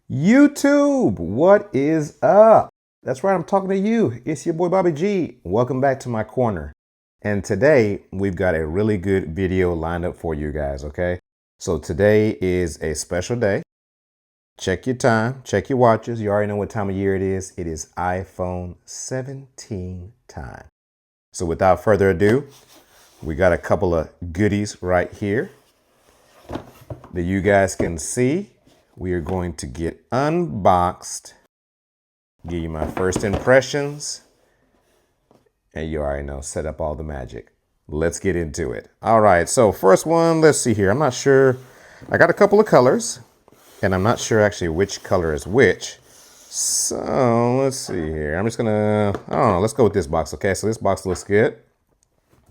YouTube, what is up? That's right, I'm talking to you. It's your boy Bobby G. Welcome back to my corner. And today we've got a really good video lined up for you guys, okay? So today is a special day. Check your time, check your watches. You already know what time of year it is. It is iPhone 17 time. So without further ado, we got a couple of goodies right here that you guys can see. We are going to get unboxed, give you my first impressions, and you already know, set up all the magic. Let's get into it. All right, so first one, let's see here. I'm not sure. I got a couple of colors, and I'm not sure actually which color is which. So let's see here. I'm just gonna, I don't know, let's go with this box. Okay, so this box looks good.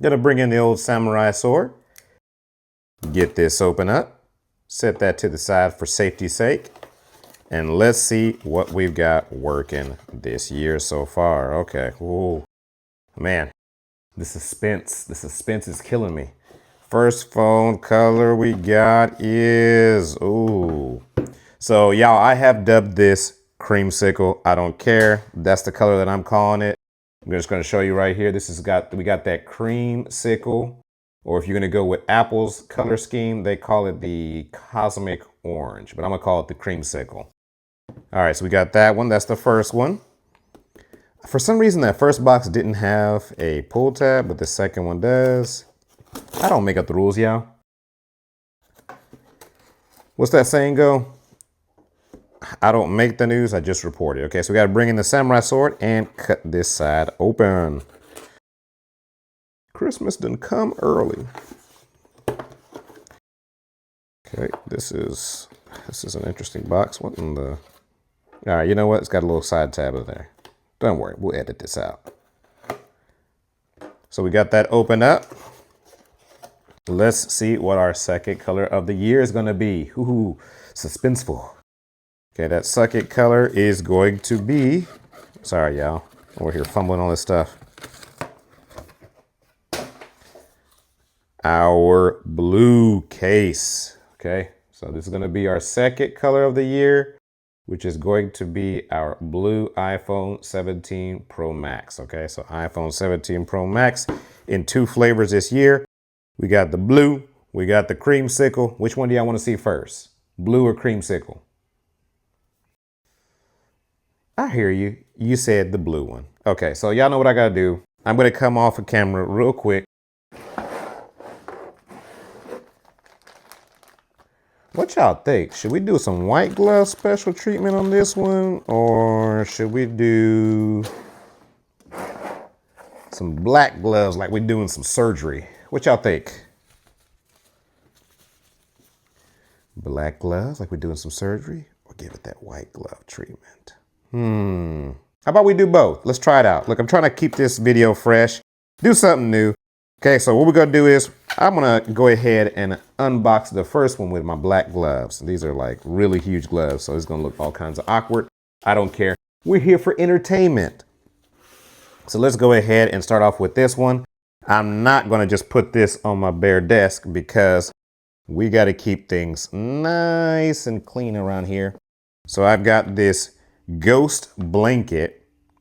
Gonna bring in the old samurai sword. Get this open up. Set that to the side for safety's sake. And let's see what we've got working this year so far. Okay. Ooh, man, the suspense is killing me. First phone color we got is, ooh. So y'all, I have dubbed this creamsicle. I don't care. That's the color that I'm calling it. I'm just going to show you right here. We got that creamsicle. Or if you're going to go with Apple's color scheme, they call it the cosmic orange, but I'm going to call it the creamsicle. All right, so we got that one. That's the first one. For some reason, that first box didn't have a pull tab, but the second one does. I don't make up the rules, y'all. What's that saying go? I don't make the news, I just report it. Okay, so we got to bring in the samurai sword and cut this side open. Christmas didn't come early. Okay, this is an interesting box. What in the... All right, you know what? It's got a little side tab over there. Don't worry, we'll edit this out. So we got that open up. Let's see what our second color of the year is going to be. Ooh, suspenseful. Okay, that second color is going to be... Sorry, y'all. We're here fumbling on this stuff. Our blue case. Okay, so this is going to be our second color of the year, which is going to be our blue iPhone 17 Pro Max. Okay, so iPhone 17 Pro Max in 2 flavors this year. We got the blue, we got the creamsicle. Which one do y'all want to see first? Blue or creamsicle? I hear you. You said the blue one. Okay, so y'all know what I got to do. I'm going to come off of camera real quick. What y'all think? Should we do some white glove special treatment on this one? Or should we do some black gloves like we're doing some surgery? What y'all think? Black gloves like we're doing some surgery? Or give it that white glove treatment? How about we do both? Let's try it out. Look, I'm trying to keep this video fresh. Do something new. Okay, so what we're gonna do is I'm gonna go ahead and unbox the first one with my black gloves. These are like really huge gloves, so it's gonna look all kinds of awkward. I don't care. We're here for entertainment. So let's go ahead and start off with this one. I'm not gonna just put this on my bare desk because we gotta keep things nice and clean around here. So I've got this GhostBlanket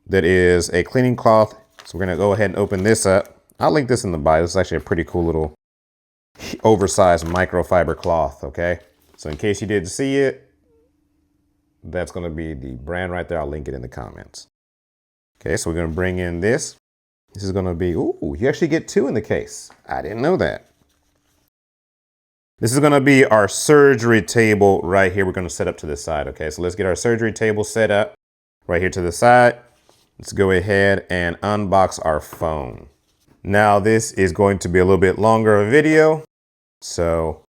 that is a cleaning cloth. So we're gonna go ahead and open this up. I'll link this in the bio. This is actually a pretty cool little oversized microfiber cloth, okay? So in case you didn't see it, that's gonna be the brand right there. I'll link it in the comments. Okay, so we're gonna bring in this. This is gonna be, ooh, you actually get 2 in the case. I didn't know that. This is gonna be our surgery table right here. We're gonna set up to the side, okay? So let's get our surgery table set up right here to the side. Let's go ahead and unbox our phone. Now this is going to be a little bit longer of a video, so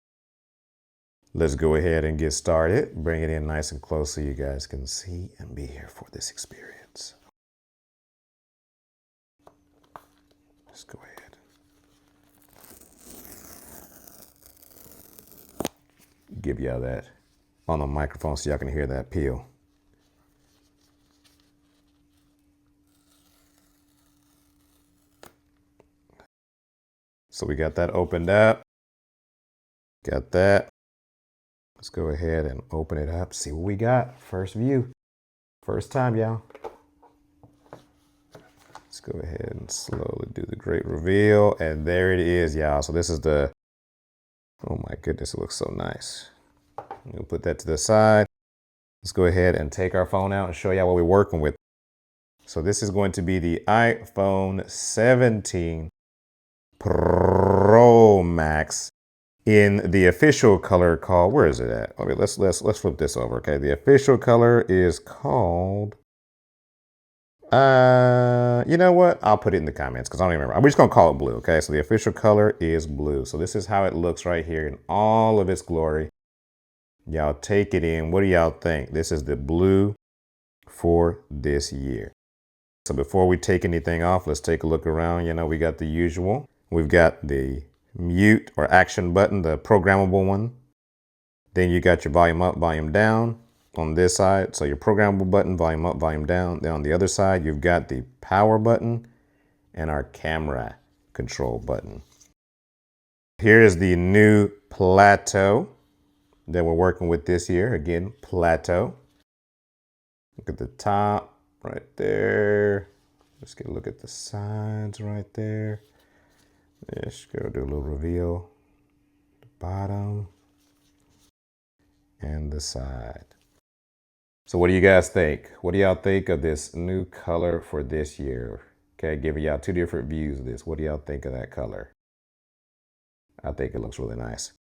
let's go ahead and get started. Bring it in nice and close so you guys can see and be here for this experience. Let's go ahead. Give y'all that on the microphone so y'all can hear that peel. So we got that opened up. Got that. Let's go ahead and open it up, see what we got. First view, first time, y'all. Let's go ahead and slowly do the great reveal. And there it is, y'all. So this is the, oh my goodness, it looks so nice. We'll put that to the side. Let's go ahead and take our phone out and show y'all what we're working with. So this is going to be the iPhone 17 Pro Max in the official color called, where is it at? Okay, let's flip this over, okay? The official color is called, you know what? I'll put it in the comments because I don't even remember. We're just gonna call it blue, okay? So the official color is blue. So this is how it looks right here in all of its glory. Y'all take it in. What do y'all think? This is the blue for this year. So before we take anything off, let's take a look around. You know, we got the usual. We've got the mute or action button, the programmable one. Then you got your volume up, volume down on this side. So your programmable button, volume up, volume down. Then on the other side, you've got the power button and our camera control button. Here is the new plateau that we're working with this year. Again, plateau. Look at the top right there. Let's get a look at the sides right there. Let's go do a little reveal. The bottom and the side. So what do you guys think? What do y'all think of this new color for this year? Okay, giving y'all two different views of this. What do y'all think of that color? I think it looks really nice.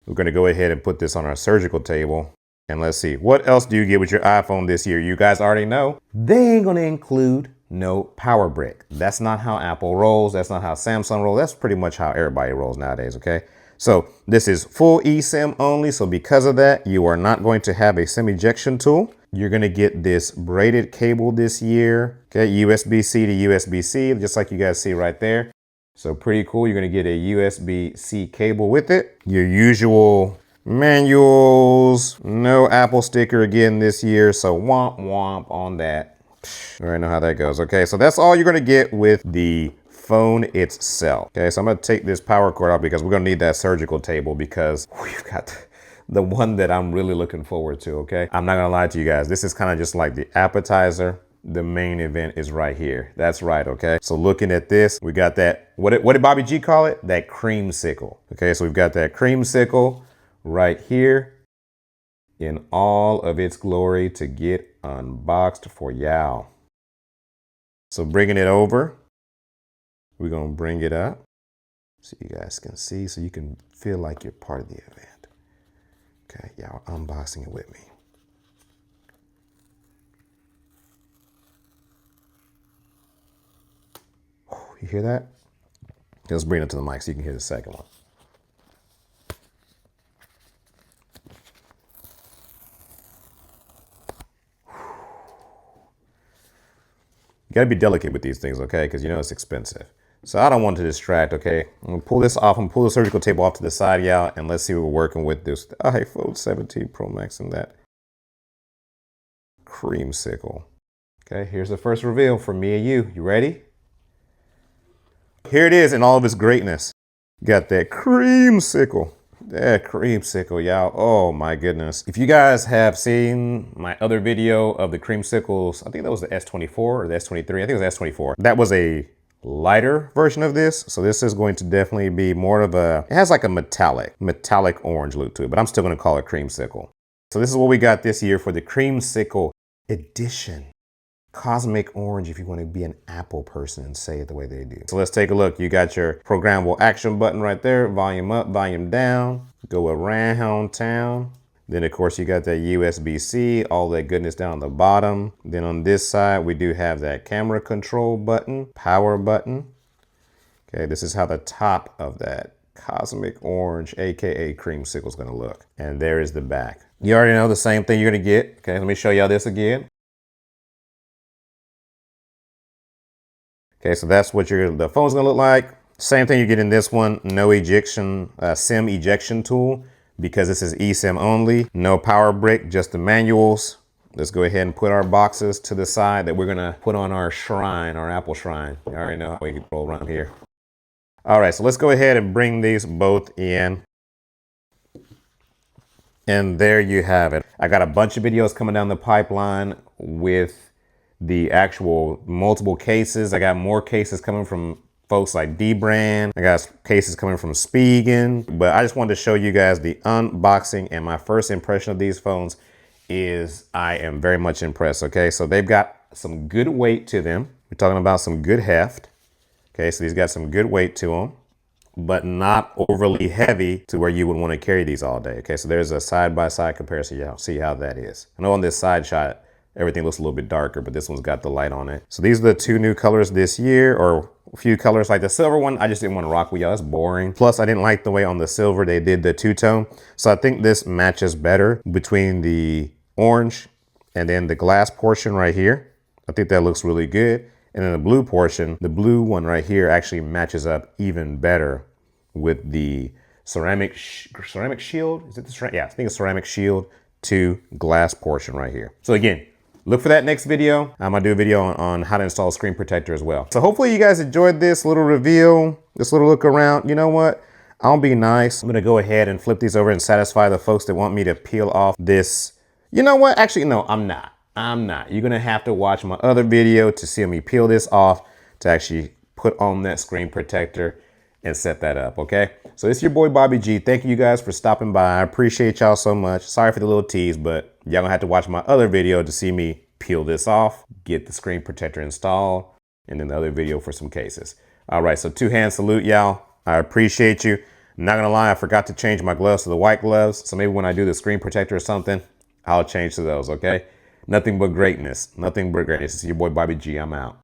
We're going to go ahead and put this on our surgical table. And let's see, what else do you get with your iPhone this year? You guys already know. They ain't going to include no power brick. That's not how Apple rolls. That's not how Samsung rolls. That's pretty much how everybody rolls nowadays, okay? So this is full eSIM only. So because of that, you are not going to have a SIM ejection tool. You're going to get this braided cable this year, okay? USB-C to USB-C, just like you guys see right there. So pretty cool. You're going to get a USB-C cable with it. Your usual manuals, no Apple sticker again this year. So womp womp on that. You already know how that goes. Okay, so that's all you're going to get with the phone itself. Okay, so I'm going to take this power cord out because we're going to need that surgical table because we've got the one that I'm really looking forward to. Okay, I'm not going to lie to you guys. This is kind of just like the appetizer. The main event is right here. That's right, okay? So looking at this, we got that, what did Bobby G call it? That creamsicle. Okay, so we've got that creamsicle right here in all of its glory to get unboxed for y'all. So bringing it over, we're gonna bring it up so you guys can see, so you can feel like you're part of the event. Okay, y'all unboxing it with me. You hear that? Let's bring it to the mic so you can hear the second one. You gotta be delicate with these things, okay? Because you know it's expensive. So I don't want to distract, okay? I'm gonna pull this off. I'm gonna pull the surgical table off to the side, y'all, and let's see what we're working with this iPhone 17 Pro Max and that creamsicle. Okay, here's the first reveal for me and you. You ready? Here it is in all of its greatness. Got that creamsicle. That creamsicle, y'all. Oh my goodness. If you guys have seen my other video of the creamsicles, I think that was the S24 or the S23. I think it was S24. That was a lighter version of this. So this is going to definitely be more of a, it has like a metallic orange look to it, but I'm still going to call it creamsicle. So this is what we got this year for the creamsicle edition. Cosmic orange if you want to be an Apple person and say it the way they do. So let's take a look. You got your programmable action button right there. Volume up, volume down. Go around town. Then of course you got that USB-C, all that goodness down on the bottom. Then on this side we do have that camera control button, power button. Okay, this is how the top of that cosmic orange, aka creamsicle, is going to look. And there is the back. You already know the same thing you're going to get. Okay, let me show y'all this again. Okay, so that's what the phone's gonna look like. Same thing you get in this one, no ejection, SIM ejection tool, because this is eSIM only. No power brick, just the manuals. Let's go ahead and put our boxes to the side that we're gonna put on our shrine, our Apple shrine. You already know how we roll around here. All right, so let's go ahead and bring these both in. And there you have it. I got a bunch of videos coming down the pipeline with the actual multiple cases. I got more cases coming from folks like D-Brand. I got cases coming from Spigen. But I just wanted to show you guys the unboxing, and my first impression of these phones is I am very much impressed, okay? So they've got some good weight to them. We're talking about some good heft. Okay, so these got some good weight to them, but not overly heavy to where you would want to carry these all day. Okay, so there's a side-by-side comparison. Y'all see how that is. I know on this side shot, everything looks a little bit darker, but this one's got the light on it. So these are the two new colors this year, or a few colors. Like the silver one, I just didn't want to rock with y'all. It's boring. Plus, I didn't like the way on the silver they did the two-tone. So I think this matches better between the orange and then the glass portion right here. I think that looks really good. And then the blue portion, the blue one right here actually matches up even better with the ceramic shield. Is it the yeah, I think it's ceramic shield to glass portion right here. So again, look for that next video. I'm gonna do a video on how to install a screen protector as well. So hopefully you guys enjoyed this little reveal, this little look around. You know what? I'll be nice. I'm gonna go ahead and flip these over and satisfy the folks that want me to peel off this. You know what? Actually, no, I'm not. You're gonna have to watch my other video to see me peel this off to actually put on that screen protector and set that up, okay? So it's your boy Bobby G. Thank you guys for stopping by. I appreciate y'all so much. Sorry for the little tease, but y'all gonna have to watch my other video to see me peel this off, get the screen protector installed, and then the other video for some cases. All right, so 2-hand salute, y'all. I appreciate you. I'm not gonna lie, I forgot to change my gloves to the white gloves. So maybe when I do the screen protector or something, I'll change to those, okay? Nothing but greatness. Nothing but greatness. It's your boy Bobby G. I'm out.